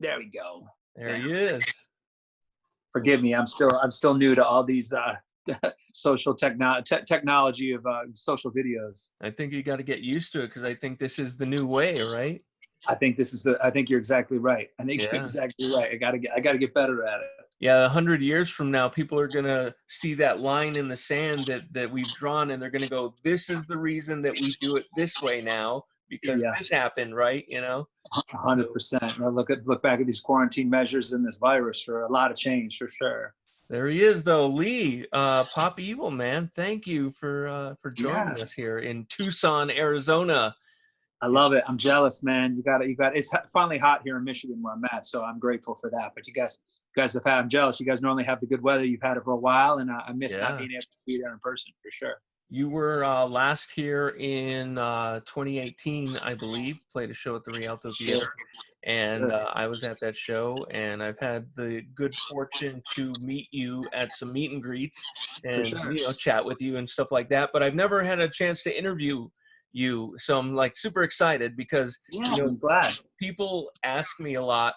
There we go. There he is. Forgive me. I'm still new to all these social technology of social videos. I think you got to get used to it because I think this is the new way, right? I think you're exactly right. I think you're Yeah. exactly right. I gotta get better at it. Yeah, 100 years from now, people are gonna see that line in the sand that we've drawn, and they're gonna go, "This is the reason that we do it this way now because Yeah, this happened," right? You know. So 100%. Look back at these quarantine measures and this virus for a lot of change for sure. there he is, though, Leigh, Pop Evil, man. Thank you for joining us Yes. here in Tucson, Arizona. I love it. I'm jealous, man. You got. It's finally hot here in Michigan where I'm at, so I'm grateful for that. But you guys have had. I'm jealous. You guys normally have the good weather. You've had it for a while, and I miss not Yeah. being able to be there in person for sure. You were last here in 2018, I believe, played a show at the Rialto Sure, Theater, and sure, I was at that show, and I've had the good fortune to meet you at some meet and greets for and, sure. chat with you and stuff like that, but I've never had a chance to interview you, so I'm like super excited because, Yeah, I'm glad. people ask me a lot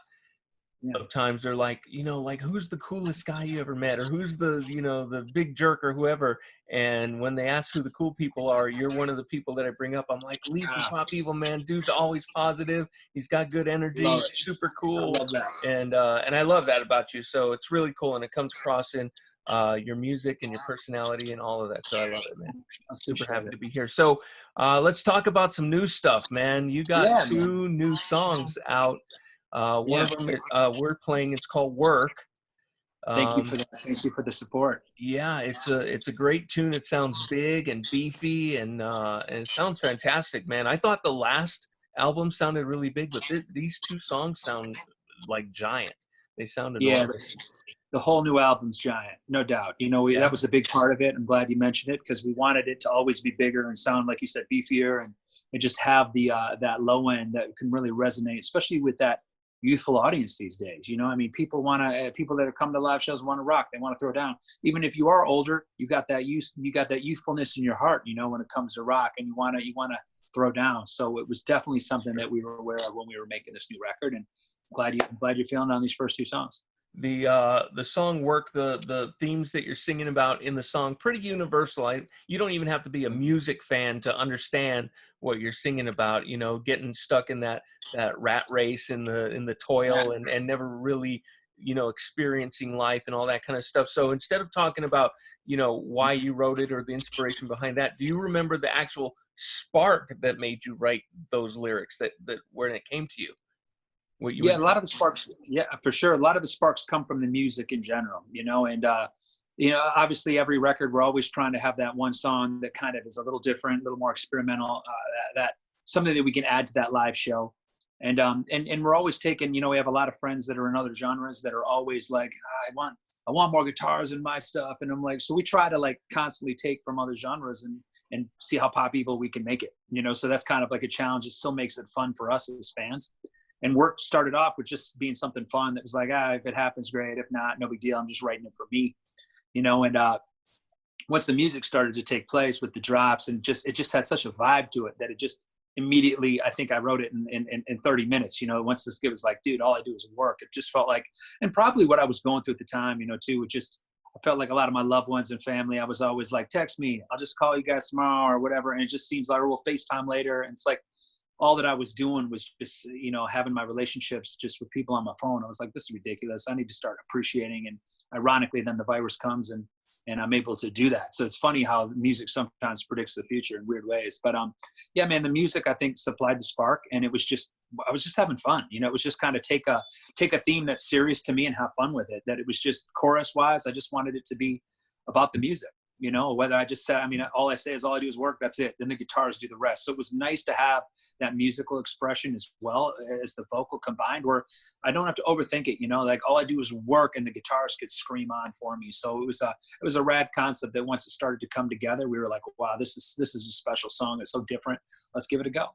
Yeah. of times. They're like, like, who's the coolest guy you ever met, or who's the, the big jerk or whoever. And when they ask who the cool people are, you're one of the people that I bring up. I'm like, Leigh from Ah, Pop Evil, man. Dude's always positive. He's got good energy. love He's it. super I cool. love that. And I love that about you. So it's really cool. And it comes across in your music and your personality and all of that. So I love it, man. I Super appreciate happy it. to be here. So let's talk about some new stuff, man. You got Yeah, man. two new songs out. One Yeah. of them we're playing. It's called "Work." Thank you for Um, that. Thank you for the support. yeah, it's a great tune. It sounds big and beefy, and it sounds fantastic, man. I thought the last album sounded really big, but these two songs sound like giant. They sound Yeah, enormous. the whole new album's giant, no doubt. That Yeah, was a big part of it. I'm glad you mentioned it because we wanted it to always be bigger and sound, like you said, beefier, and just have the that low end that can really resonate, especially with that youthful audience these days. I mean, people that have come to live shows want to rock. They want to throw down. Even if you are older, you got that youthfulness in your heart. When it comes to rock, and you want to throw down. So it was definitely something that we were aware of when we were making this new record, and I'm glad you're feeling it on these first two songs. the song "Work," the themes that you're singing about in the song, pretty universal. You don't even have to be a music fan to understand what you're singing about. Getting stuck in that rat race in the Yeah. toil, and never really experiencing life and all that kind of stuff. So instead of talking about why you wrote it or the inspiration behind that, do you remember the actual spark that made you write those lyrics, that when it came to you, what you were Yeah, a lot doing? of the sparks, yeah, for sure. A lot of the sparks come from the music in general, and obviously every record we're always trying to have that one song that kind of is a little different, a little more experimental, that something that we can add to that live show. And we're always taking, we have a lot of friends that are in other genres that are always like, I want more guitars in my stuff. And I'm like, so we try to like constantly take from other genres and see how pop evil we can make it, so that's kind of like a challenge. It still makes it fun for us as fans. And Work started off with just being something fun that was like, if it happens, great. If not, no big deal. I'm just writing it for me, and once the music started to take place with the drops, and it just had such a vibe to it that it just immediately, I think I wrote it in 30 minutes. Once this kid was like, dude, all I do is work. It just felt like, and probably what I was going through at the time, too, I felt like a lot of my loved ones and family, I was always like, text me, I'll just call you guys tomorrow or whatever. And it just seems like we'll FaceTime later. And it's like, all that I was doing was just, having my relationships just with people on my phone. I was like, this is ridiculous. I need to start appreciating. And ironically, then the virus comes and I'm able to do that. So it's funny how music sometimes predicts the future in weird ways. But yeah, man, the music, I think, supplied the spark, and I was just having fun. It was just kind of take a theme that's serious to me and have fun with it. That it was just chorus wise, I just wanted it to be about the music. Whether I just said, all I say is all I do is work. That's it. Then the guitars do the rest. So it was nice to have that musical expression as well as the vocal combined, where I don't have to overthink it. Like all I do is work, and the guitars could scream on for me. So it was a rad concept that once it started to come together, we were like, wow, this is a special song. It's so different. Let's give it a go.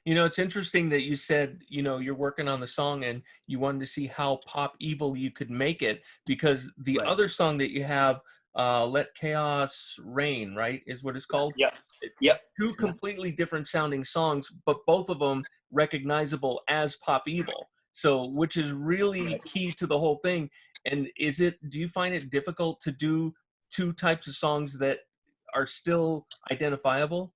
It's interesting that you said, you're working on the song and you wanted to see how pop evil you could make it, because the Right. other song that you have, Let Chaos Reign, right, is what it's called? Yep. Yep. Two completely different sounding songs, but both of them recognizable as pop evil. So, which is really key to the whole thing. And do you find it difficult to do two types of songs that are still identifiable?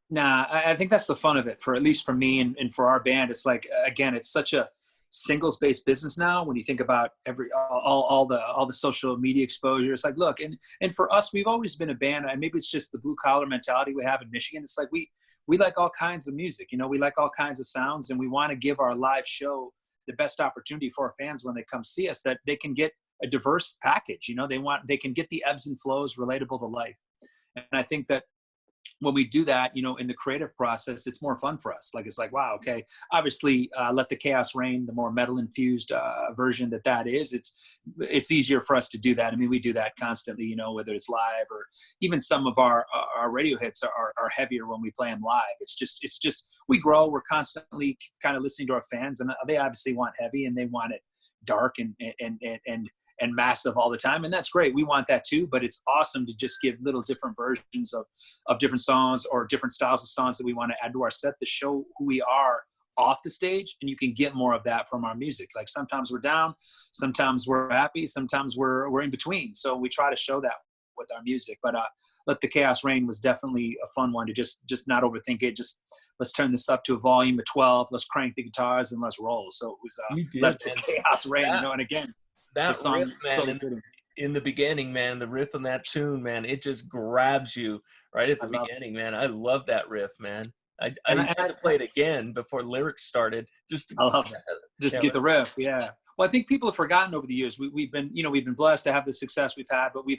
Nah, I think that's the fun of it, for at least for me and for our band. It's like, again, it's such a singles based business now. When you think about all the social media exposure, it's like, look, and for us, we've always been a band, and maybe it's just the blue collar mentality we have in Michigan. It's like we like all kinds of music, we like all kinds of sounds, and we want to give our live show the best opportunity for our fans when they come see us, that they can get a diverse package. They can get the ebbs and flows relatable to life. And I think that when we do that, in the creative process, it's more fun for us. Like, it's like, wow, okay, obviously, Let the Chaos Reign, the more metal infused version that is, it's easier for us to do that. I mean, we do that constantly, whether it's live or even some of our radio hits are heavier when we play them live. It's just, we grow, we're constantly kind of listening to our fans, and they obviously want heavy and they want it dark and massive all the time, and that's great. We want that too, but it's awesome to just give little different versions of different songs or different styles of songs that we want to add to our set to show who we are off the stage, and you can get more of that from our music. Like, sometimes we're down, sometimes we're happy, sometimes we're in between. So we try to show that with our music. But Let the Chaos Reign was definitely a fun one to just not overthink it. Just, let's turn this up to a volume of 12, let's crank the guitars and let's roll. So it was Let the Chaos Reign, and again, that song, riff, man, in the beginning, man, the riff on that tune, man, it just grabs you right at the beginning, man. I love that riff, man. I had to play it again before lyrics started, just to, I love that. Just get the riff, yeah. Well, I think people have forgotten over the years. We've been blessed to have the success we've had, but we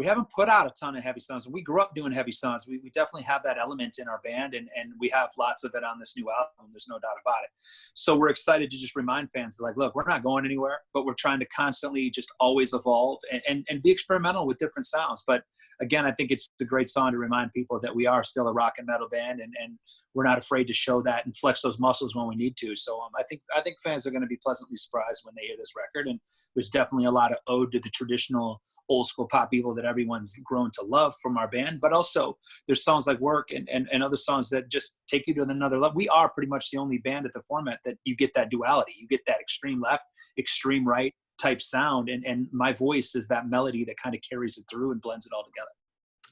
haven't put out a ton of heavy songs. We grew up doing heavy songs. We definitely have that element in our band, and we have lots of it on this new album. There's no doubt about it. So we're excited to just remind fans that, like, look, we're not going anywhere, but we're trying to constantly just always evolve and be experimental with different sounds. But again, I think it's a great song to remind people that we are still a rock and metal band, and we're not afraid to show that and flex those muscles when we need to. So I think fans are going to be pleasantly surprised when they hear this record. And there's definitely a lot of ode to the traditional old school pop people that everyone's grown to love from our band, but also there's songs like Work and other songs that just take you to another level. We are pretty much the only band at the format that you get that duality. You get that extreme left, extreme right type sound, and my voice is that melody that kind of carries it through and blends it all together.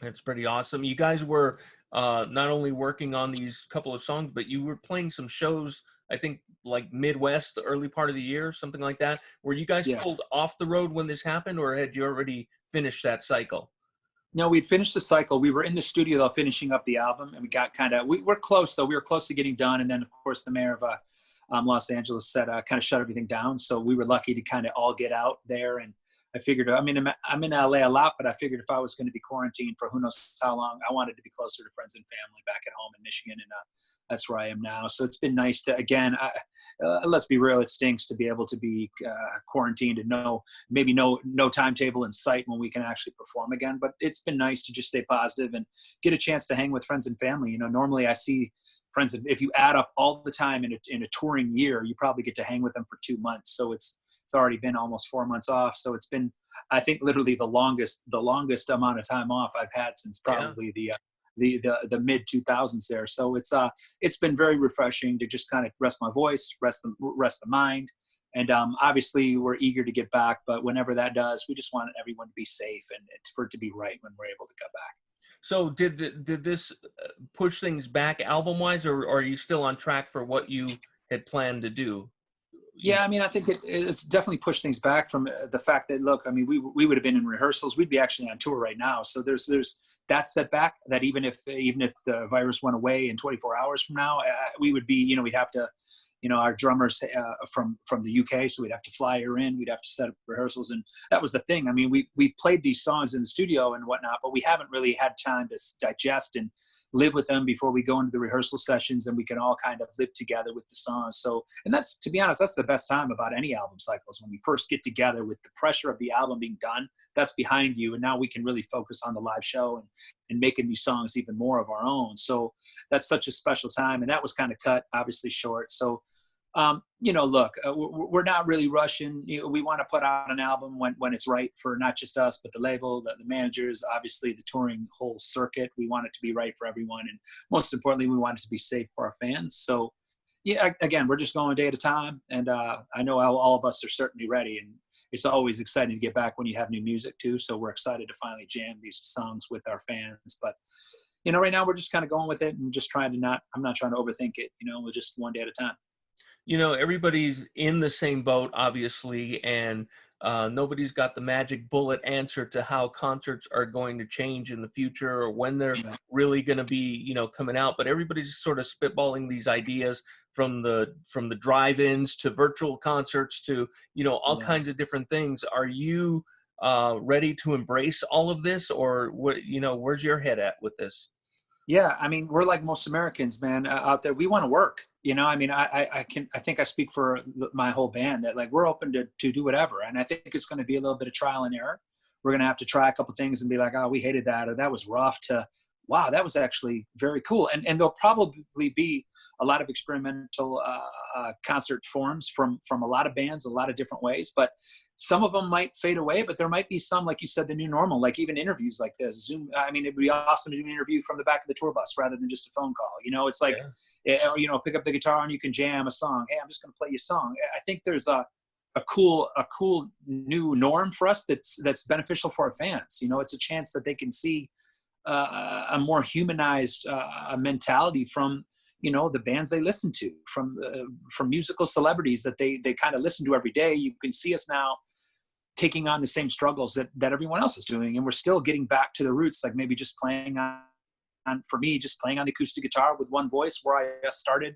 That's pretty awesome. You guys were not only working on these couple of songs, but you were playing some shows, I think, like Midwest, the early part of the year, something like that. Were you guys pulled off the road when this happened, or had you already finished that cycle? No, we'd finished the cycle. We were in the studio, though, finishing up the album, and we got we're close, though. We were close to getting done. And then, of course, the mayor of Los Angeles said kind of shut everything down. So we were lucky to kind of all get out there. And I figured, I'm in LA a lot, but I figured if I was going to be quarantined for who knows how long, I wanted to be closer to friends and family back at home in Michigan. And that's where I am now. So it's been nice to, again, let's be real, it stinks to be able to be quarantined and maybe no timetable in sight when we can actually perform again. But it's been nice to just stay positive and get a chance to hang with friends and family. Normally I see friends, if you add up all the time in a touring year, you probably get to hang with them for 2 months. So it's already been almost 4 months off. So it's been, I think, literally the longest amount of time off I've had since probably the mid 2000s there. So it's been very refreshing to just kind of rest my voice, rest the mind. And obviously we're eager to get back, but whenever that does, we just want everyone to be safe and for it to be right when we're able to come back. So did this push things back album wise, or are you still on track for what you had planned to do? Yeah, I mean, I think it's definitely pushed things back from the fact that, look, I mean, we would have been in rehearsals. We'd be actually on tour right now. So there's that setback that even if the virus went away in 24 hours from now, we would be, we'd have to, our drummers from the UK, so we'd have to fly her in. We'd have to set up rehearsals. And that was the thing. I mean, we played these songs in the studio and whatnot, but we haven't really had time to digest and live with them before we go into the rehearsal sessions, and we can all kind of live together with the songs. So, and that's, to be honest, that's the best time about any album cycle, is when we first get together with the pressure of the album being done, that's behind you. And now we can really focus on the live show and making these songs even more of our own. So that's such a special time. And that was kind of cut, obviously, short. So, look, we're not really rushing. We want to put out an album when it's right for not just us, but the label, the managers, obviously the touring whole circuit. We want it to be right for everyone. And most importantly, we want it to be safe for our fans. So, Yeah, again, we're just going day at a time, and I know all of us are certainly ready. And it's always exciting to get back when you have new music too. So we're excited to finally jam these songs with our fans. But right now we're just kind of going with it and just trying to not. I'm not trying to overthink it. We're just one day at a time. Everybody's in the same boat, obviously, and nobody's got the magic bullet answer to how concerts are going to change in the future or when they're Yeah. really going to be, coming out. But everybody's sort of spitballing these ideas from the drive-ins to virtual concerts to, all Yeah. kinds of different things. Are you ready to embrace all of this, or what? Where's your head at with this? Yeah, I mean, we're like most Americans, man, out there. We want to work. I mean, I think I speak for my whole band that like we're open to do whatever, and I think it's going to be a little bit of trial and error. We're going to have to try a couple things and be like, oh, we hated that, or that was rough. To wow, that was actually very cool. And there'll probably be a lot of experimental concert forms from a lot of bands, a lot of different ways, but some of them might fade away, but there might be some, like you said, the new normal, like even interviews like this. Zoom. I mean, it'd be awesome to do an interview from the back of the tour bus rather than just a phone call. It's like, pick up the guitar and you can jam a song. Hey, I'm just going to play you a song. I think there's a cool new norm for us that's beneficial for our fans. It's a chance that they can see a more humanized mentality from the bands they listen to, from musical celebrities that they kind of listen to every day. You can see us now taking on the same struggles that everyone else is doing, and we're still getting back to the roots, like maybe just playing on for me, just playing on the acoustic guitar with one voice where I started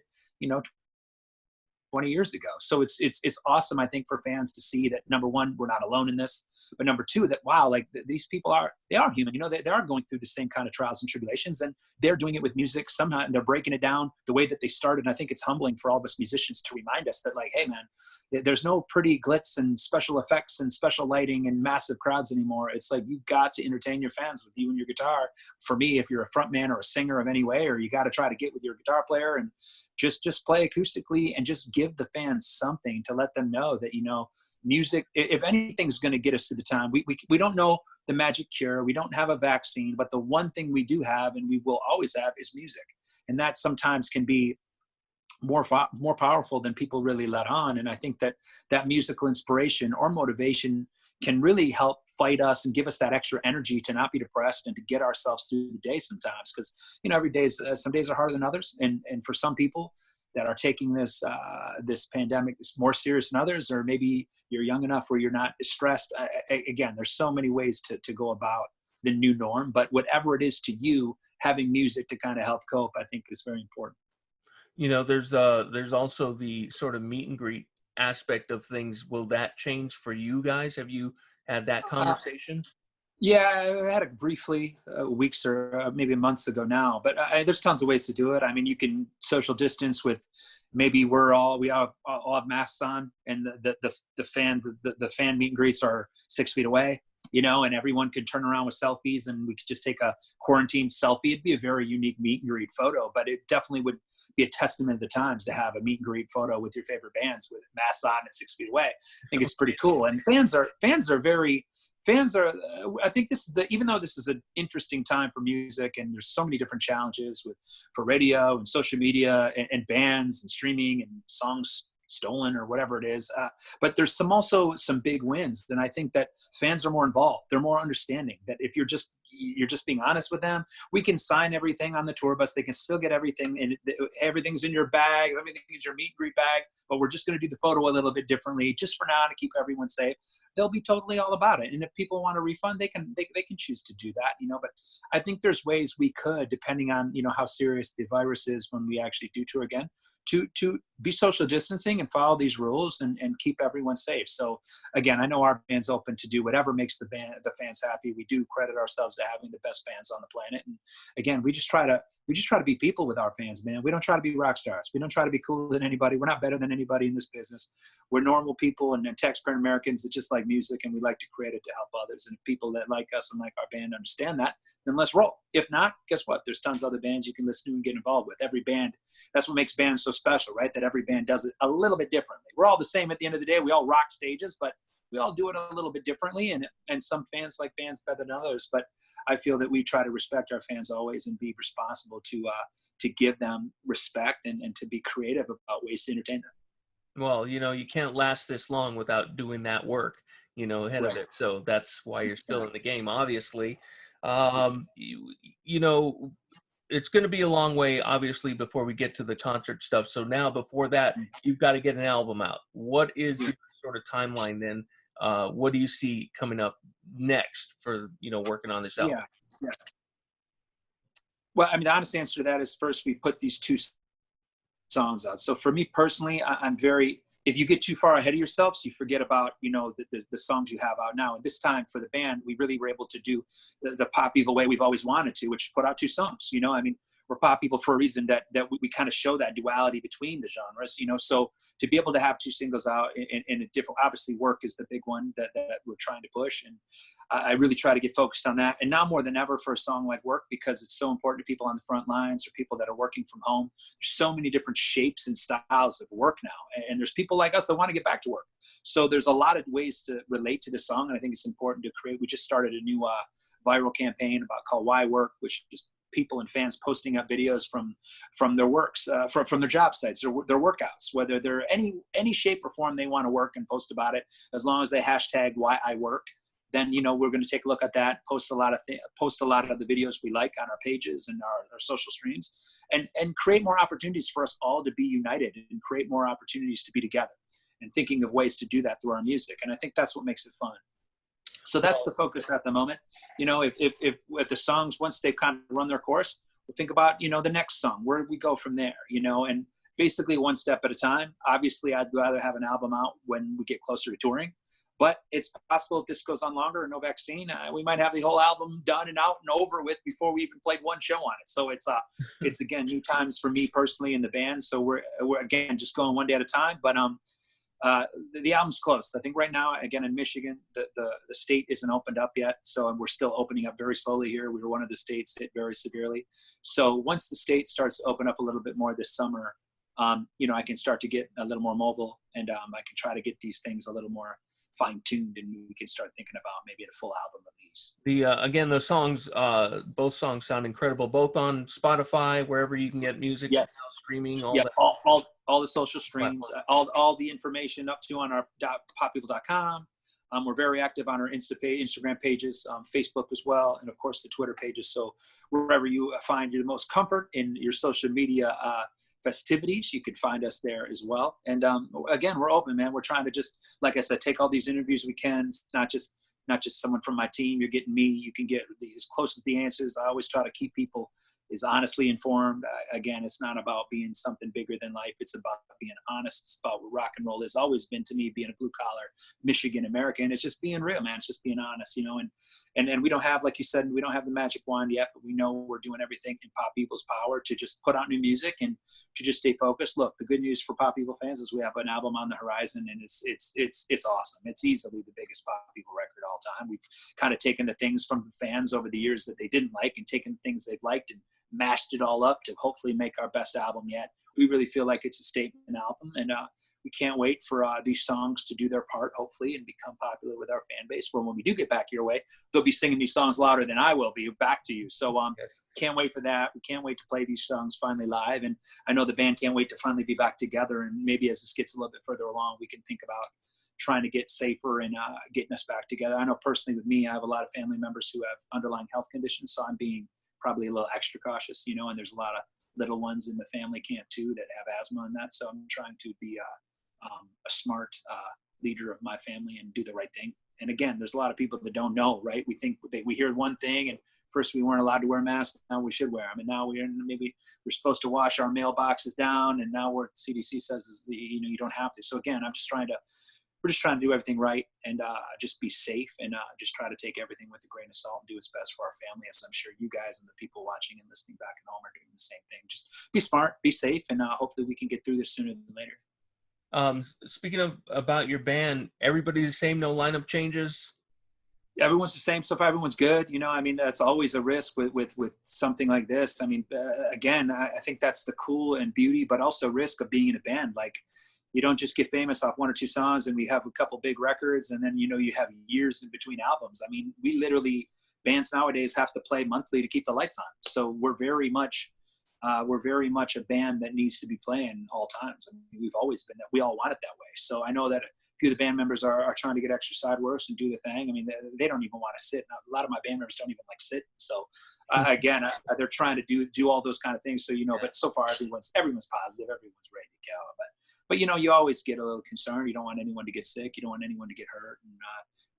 20 years ago. So it's awesome, I think, for fans to see that, number one, we're not alone in this, but number two, that wow, like these people are human. They are going through the same kind of trials and tribulations, and they're doing it with music somehow, and they're breaking it down the way that they started. And I think it's humbling for all of us musicians to remind us that, like, hey man, there's no pretty glitz and special effects and special lighting and massive crowds anymore. It's like, you've got to entertain your fans with you and your guitar. For me, if you're a front man or a singer of any way, or you got to try to get with your guitar player and just play acoustically and just give the fans something to let them know that, music, if anything's going to get us to the time, we don't know the magic cure. We don't have a vaccine, but the one thing we do have, and we will always have, is music. And that sometimes can be more powerful than people really let on. And I think that musical inspiration or motivation can really help fight us and give us that extra energy to not be depressed and to get ourselves through the day sometimes. Because, every day some days are harder than others. And for some people that are taking this pandemic is more serious than others, or maybe you're young enough where you're not stressed. Again, there's so many ways to go about the new norm, but whatever it is to you, having music to kind of help cope, I think is very important. There's also the sort of meet and greet aspect of things. Will that change for you guys? Have you had that conversation? Yeah, I had it briefly weeks or maybe months ago now, but there's tons of ways to do it. I mean, you can social distance with, maybe we all have masks on, and the fan meet and greets are 6 feet away, and everyone could turn around with selfies, and we could just take a quarantine selfie. It'd be a very unique meet and greet photo, but it definitely would be a testament of the times to have a meet and greet photo with your favorite bands with masks on at 6 feet away. I think it's pretty cool. And fans are I think this is even though this is an interesting time for music, and there's so many different challenges for radio and social media and bands and streaming and songs stolen or whatever it is, but there's also some big wins, and I think that fans are more involved. They're more understanding that if you're just being honest with them, we can sign everything on the tour bus. They can still get everything, and everything's in your bag, everything is your meet and greet bag, but we're just going to do the photo a little bit differently just for now to keep everyone safe. They'll be totally all about it, and if people want a refund, they can choose to do that, but I think there's ways we could, depending on how serious the virus is when we actually do tour again, to be social distancing and follow these rules and keep everyone safe. So again, I know our band's open to do whatever makes the fans happy. We do credit ourselves to having the best fans on the planet. And again, we just try to be people with our fans, man. We don't try to be rock stars. We don't try to be cooler than anybody. We're not better than anybody in this business. We're normal people and taxpaying Americans that just like music, and we like to create it to help others. And if people that like us and like our band understand that, then let's roll. If not, guess what? There's tons of other bands you can listen to and get involved with. Every band, that's what makes bands so special, right? That every band does it a little bit differently. We're all the same at the end of the day. We all rock stages, but we all do it a little bit differently, and some fans like bands better than others. But I feel that we try to respect our fans always and be responsible to give them respect and to be creative about ways to entertain them. Well, you can't last this long without doing that work, ahead of Right. it. So that's why you're Yeah. still in the game, obviously. You know, it's going to be a long way, obviously, before we get to the concert stuff. So now, before that, you've got to get an album out. What is your sort of timeline then? What do you see coming up next for, working on this album? Yeah. Well, I mean, the honest answer to that is first we put these two songs out. So for me personally, I'm very, if you get too far ahead of yourselves, you forget about, the songs you have out now. And this time for the band, we really were able to do the pop evil way we've always wanted to, which put out two songs. I mean, we're pop evil for a reason that we kind of show that duality between the genres, so to be able to have two singles out in a different, obviously Work is the big one that we're trying to push. And I really try to get focused on that. And now more than ever for a song like Work, because it's so important to people on the front lines or people that are working from home. There's so many different shapes and styles of work now. And there's people like us that want to get back to work. So there's a lot of ways to relate to the song. And I think it's important to create, we just started a new viral campaign called Why Work, which is people and fans posting up videos from their works, from their job sites, their workouts, whether they're any shape or form they want to work, and post about it. As long as they hashtag Why I Work, then we're going to take a look at that, post a lot of the videos we like on our pages and our social streams, and create more opportunities for us all to be united and create more opportunities to be together, and thinking of ways to do that through our music. And I think that's what makes it fun. So that's the focus at the moment. If the songs, once they've kind of run their course, we'll think about, the next song, where do we go from there, and basically one step at a time. Obviously, I'd rather have an album out when we get closer to touring, but it's possible if this goes on longer and no vaccine, we might have the whole album done and out and over with before we even played one show on it. So it's again, new times for me personally in the band. So we're again, just going one day at a time, but, the album's close. I think right now, again, in Michigan, the state isn't opened up yet. So we're still opening up very slowly here. We were one of the states hit very severely. So once the state starts to open up a little bit more this summer, I can start to get a little more mobile, and I can try to get these things a little more fine-tuned, and we can start thinking about maybe a full album release. Again, those songs, both songs sound incredible, both on Spotify, wherever you can get music. Yes. Streaming, all the social streams, all the information up to on our poppeople.com. We're very active on our Instagram pages, Facebook as well, and of course the Twitter pages. So wherever you find your most comfort in your social media festivities, you could find us there as well. And again, we're open, man. We're trying to just, like I said, take all these interviews we can. It's not just someone from my team. You're getting me. You can get as close as the answers. I always try to keep people is honestly informed. Again, it's not about being something bigger than life. It's about being honest. It's about what rock and roll has always been to me, being a blue collar Michigan American. It's just being real, man. It's just being honest, and we don't have, like you said, we don't have the magic wand yet, but we know we're doing everything in Pop Evil's power to just put out new music and to just stay focused. Look, the good news for Pop Evil fans is we have an album on the horizon, and it's awesome. It's easily the biggest Pop Evil record of all time. We've kind of taken the things from the fans over the years that they didn't like and taken things they've liked and mashed it all up to hopefully make our best album yet. We really feel like it's a statement album, and we can't wait for these songs to do their part, hopefully, and become popular with our fan base. Where when we do get back your way, they'll be singing these songs louder than I will be back to you. So yes. Can't wait for that. We can't wait to play these songs finally live, and I know the band can't wait to finally be back together. And maybe as this gets a little bit further along, we can think about trying to get safer and getting us back together. I know personally with me, I have a lot of family members who have underlying health conditions, so I'm being probably a little extra cautious, and there's a lot of little ones in the family camp too that have asthma and that. So I'm trying to be a smart leader of my family and do the right thing. And again, there's a lot of people that don't know, right? We think we hear one thing, and first we weren't allowed to wear masks. Now we should wear them. And now maybe we're supposed to wash our mailboxes down. And now what the CDC says is you don't have to. So again, we're just trying to do everything right and just be safe and just try to take everything with a grain of salt and do what's best for our family, as I'm sure you guys and the people watching and listening back at home are doing the same thing. Just be smart, be safe, and hopefully we can get through this sooner than later. Speaking about your band, everybody's the same, no lineup changes? Everyone's the same. So if everyone's good, that's always a risk with something like this. Again, I think that's the cool and beauty, but also risk of being in a band. Like, you don't just get famous off 1 or 2 songs and we have a couple big records and then, you know, you have years in between albums. I mean, we literally, bands nowadays have to play monthly to keep the lights on. So we're very much a band that needs to be playing all times. I mean, we've always been that. We all want it that way. So I know that a few of the band members are trying to get extra side works and do the thing. I mean, they don't even want to sit. A lot of my band members don't even like sit. So again, they're trying to do all those kind of things. So, you know, but so far everyone's positive. Everyone's ready to go. But you know, you always get a little concerned. You don't want anyone to get sick. You don't want anyone to get hurt. And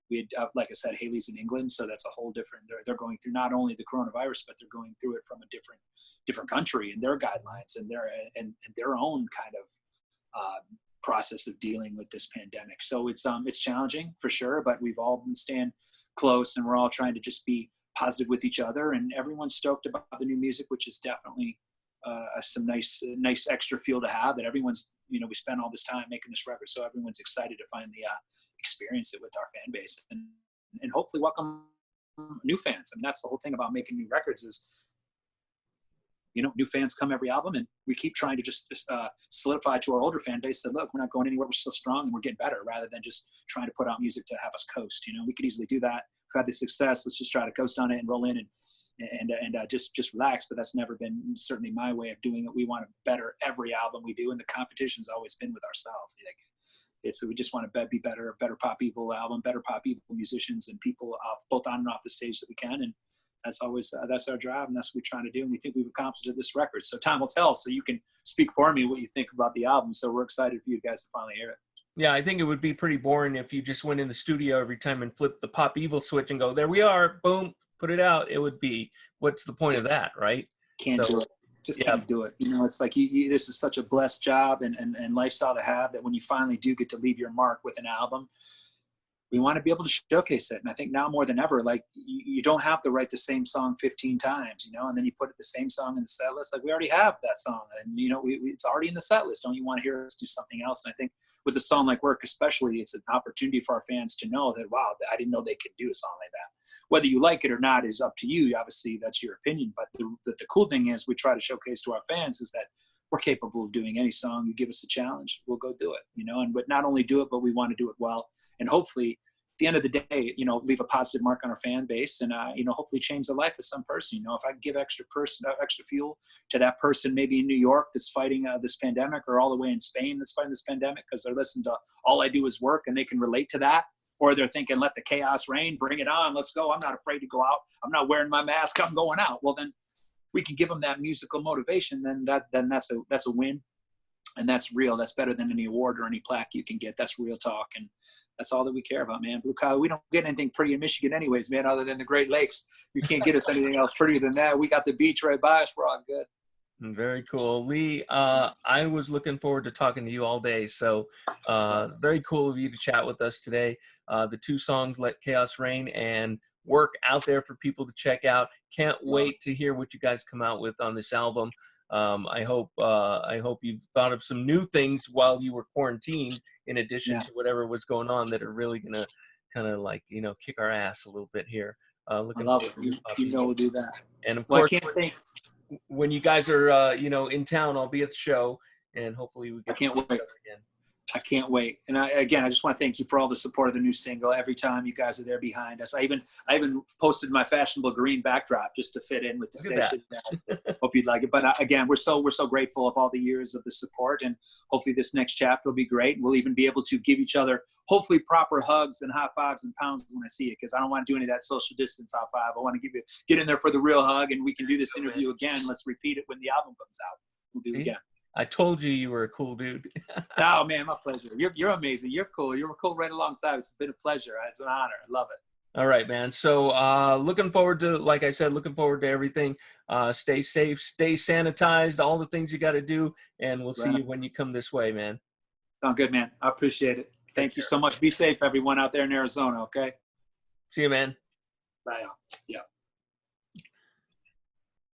we had, like I said, Haley's in England, so that's a whole different. They're going through not only the coronavirus, but they're going through it from a different country and their guidelines and their own kind of process of dealing with this pandemic. So it's challenging for sure, but we've all been staying close and we're all trying to just be positive with each other. And everyone's stoked about the new music, which is definitely some nice extra feel to have. That everyone's, you know, we spent all this time making this record, so everyone's excited to finally experience it with our fan base and hopefully welcome new fans. I mean, that's the whole thing about making new records is, you know, new fans come every album, and we keep trying to just solidify to our older fan base that, look, we're not going anywhere, we're still strong and we're getting better, rather than just trying to put out music to have us coast. You know, we could easily do that. We've had the success, let's just try to coast on it and roll in and just relax. But that's never been certainly my way of doing it. We want to better every album we do, and the competition's always been with ourselves. Like, we just want to be better, a better Pop Evil album, better Pop Evil musicians and people both on and off the stage that we can. And that's always, that's our drive, and that's what we're trying to do. And we think we've accomplished it this record. So time will tell. So you can speak for me what you think about the album. So we're excited for you guys to finally hear it. Yeah, I think it would be pretty boring if you just went in the studio every time and flipped the Pop Evil switch and go, there we are, boom, put it out. It would be, what's the point of that, right? Can't do it. Just can't do it. You know, it's like this is such a blessed job and lifestyle to have, that when you finally do get to leave your mark with an album, we want to be able to showcase it. And I think now more than ever, like you don't have to write the same song 15 times, you know, and then you put the same song in the set list. Like, we already have that song, and, you know, it's already in the set list. Don't you want to hear us do something else? And I think with a song like Work especially, it's an opportunity for our fans to know that, wow, I didn't know they could do a song like that. Whether you like it or not is up to you. Obviously, that's your opinion. But the cool thing is, we try to showcase to our fans is that we're capable of doing any song. You give us a challenge, we'll go do it, you know, and but not only do it, but we want to do it well. And hopefully at the end of the day, you know, leave a positive mark on our fan base and, you know, hopefully change the life of some person. You know, if I can give extra fuel to that person, maybe in New York that's fighting this pandemic, or all the way in Spain that's fighting this pandemic because they're listening to All I Do Is Work and they can relate to that. Or they're thinking, let the chaos reign, bring it on, let's go. I'm not afraid to go out. I'm not wearing my mask, I'm going out. Well, then we can give them that musical motivation. Then that's a win. And that's real. That's better than any award or any plaque you can get. That's real talk. And that's all that we care about, man. Blue collar, we don't get anything pretty in Michigan anyways, man, other than the Great Lakes. You can't get us anything else prettier than that. We got the beach right by us. We're all good. Very cool. Leigh, I was looking forward to talking to you all day. So very cool of you to chat with us today. The 2 songs, Let Chaos Reign and Work, out there for people to check out. Can't wait to hear what you guys come out with on this album. I hope you've thought of some new things while you were quarantined, in addition to whatever was going on, that are really going to kind of, like, you know, kick our ass a little bit here. Looking I love it. You know, we'll do that. And of course, when you guys are, you know, in town, I'll be at the show, and hopefully we get I can't wait again. I can't wait. And I just want to thank you for all the support of the new single. Every time you guys are there behind us. I even posted my fashionable green backdrop just to fit in with the station. Hope you'd like it. But again, we're so grateful of all the years of the support, and hopefully this next chapter will be great. We'll even be able to give each other hopefully proper hugs and high fives and pounds when I see it, because I don't want to do any of that social distance high five. I want to get in there for the real hug, and we can do this interview again. Let's repeat it when the album comes out. We'll do it again. I told you were a cool dude. Oh, man, my pleasure. You're amazing. You're cool. You're cool right alongside. It's been a pleasure. It's an honor. I love it. All right, man. So looking forward to, like I said, looking forward to everything. Stay safe, stay sanitized, all the things you got to do, and we'll see you when you come this way, man. Sound good, man. I appreciate it. Thank you so much. Be safe, everyone out there in Arizona, okay? See you, man. Bye. Yeah.